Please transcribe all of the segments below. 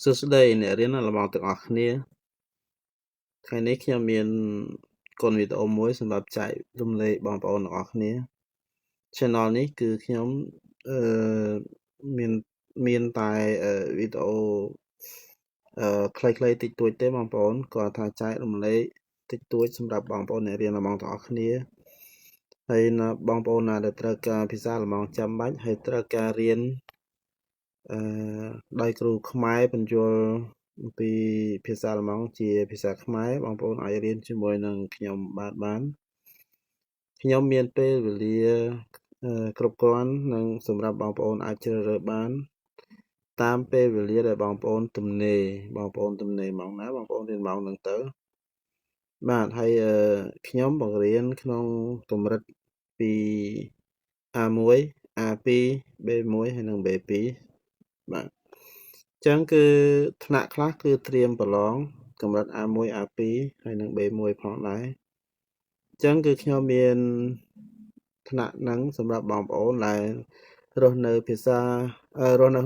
សួស្តីអ្នករៀនរបស់ទាំងអស់គ្នាថ្ងៃនេះខ្ញុំមានកូនវីដេអូមួយសម្រាប់ចែករំលែកបងប្អូនទាំងអស់គ្នា Channel នេះគឺខ្ញុំមានតែវីដេអូខ្លីៗតិចតួចទេបងប្អូនគាត់ថាចែករំលែកតិចតួចសម្រាប់បងប្អូនអ្នករៀនរបស់ទាំងអស់គ្នាហើយបងប្អូនណាដែលត្រូវការភាសាអាល្លឺម៉ង់ចាំបាច់ហើយត្រូវការរៀនដោយគ្រូខ្មែរបញ្យល់អំពីភាសាអាល្លឺម៉ង់ជាភាសាខ្មែរបងប្អូនអាចរៀនជាមួយនឹងខ្ញុំបានខ្ញុំមានពេលវេលាគ្រប់គ្រាន់និងសម្រាប់បងប្អូនអាចជ្រើសរើសបានតាមពេលវេលាដែលបងប្អូនទំនេរម៉ោងណាបងប្អូនរៀនម៉ោងហ្នឹងទៅបាទហើយខ្ញុំបង្រៀនក្នុងកម្រិតពី A1 A2 B1 ហើយនិង B2 បាទចឹងគឺថ្នាក់ខ្លះគឺត្រៀមប្រឡងកម្រិត A1 A2 ហើយនិង B1 ផងដែរចឹងគឺខ្ញុំមានថ្នាក់ហ្នឹងសម្រាប់បងប្អូនដែលរស់នៅក្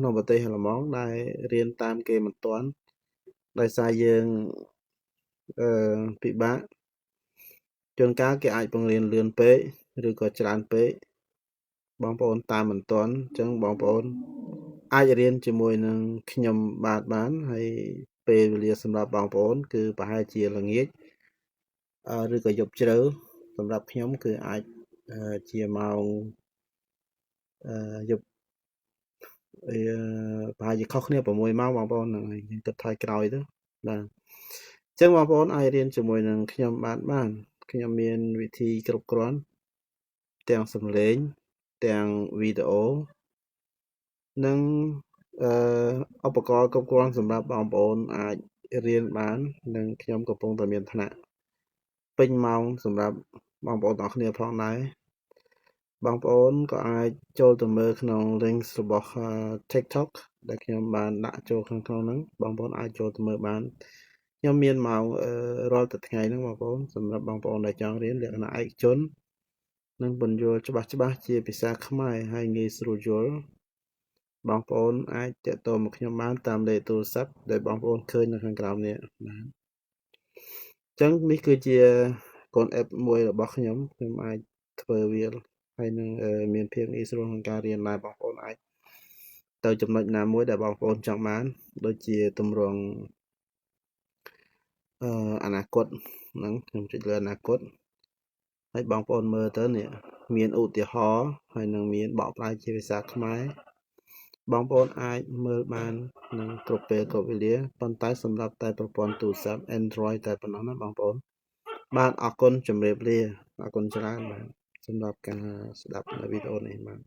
នុងប្រទេសអាល្លឺម៉ង់ដែលរៀនតាមគេមិនទាន់ដោយសារយើងពិបាកជួនកាលគេអាចបង្រៀនលឿនពេកឬក៏ច្រើនពេកបងប្អូនតាមមិនទាន់ចឹងបងប្អូនអាចរៀនជាមួយនឹងខ្ញុំបានហើយពេលវេលាសម្រាប់បងប្អូនគឺប្រហែលជាល្ងាចឬក៏យប់ជ្រៅសម្រាប់ខ្ញុំគឺអាចជាម៉ោងយប់ប្រហែលជាខុសគ្នា6ម៉ោងបងប្អូនហ្នឹងហើយយើងគិតថយក្រោយទៅបាទចឹងបងប្អូនអាចរៀនជាមួយនឹងខ្ញុំបានខ្ញុំមានវិធីគ្រប់គ្រាន់ទាំងសំឡេងទាំងវីដេអូនិងឧបករណ៍គ្រប់គ្រាន់សម្រាប់បងប្អូនអាចរៀនបាននិងខ្ញុំកំពុងតែមានថ្នាក់ពេញម៉ោងសម្រាប់បងប្អូនទាំងអស់គ្នាផងដែរបងប្អូនក៏អាចចូលទៅមើលក្នុង link របស់ TikTok ដែលខ្ញុំបានដាក់ចូលក្នុងហ្នឹងបងប្អូនអាចចូលទៅមើលបានខ្ញុំមានម៉ោងរាល់តែថ្ងៃហ្នឹងបងប្អូនសម្រាប់បងប្អូនដែលចង់រៀនលក្ខណៈឯកជននិងពន្យល់ច្បាស់ជាភាសាខ្មែរហើយងាយស្រួលយល់បងប្អូនអាចទាក់ទងមកខ្ញុំបានតាមលេខទូរស័ព្ទដែលបងប្អូនឃើញនៅខាងក្រោមនេះបាទអញ្ចឹងនេះគឺជាកូន app មួយរបស់ខ្ញុំអាចធ្វើវាហើយនឹងមានភាពងាយស្រួលក្នុងការរៀនដែរបងប្អូនអាចទៅចំណុចណាមួយដែលបងប្អូនចង់បានដូចជាទម្រង់អនាគតហ្នឹងខ្ញុំចុចលើអនាគតហើយបងប្អូនមើលទៅនេះមានឧទាហរណ៍ហើយនឹងមានបកប្រែជាភាសាខ្មែរបងប្អូនអាចមើលបាននឹងគ្រប់ពេលគ្រប់វេលាប៉ុន្តែសម្រាប់តែប្រព័ន្ធទូរស័ព្ទ Android តែប៉ុណ្ណោះណាបងប្អូនបាទអរគុណជម្រាបលាអរគុណច្រើនបាទសម្រាប់ការស្ដាប់នៅវីដេអូនេះបាទ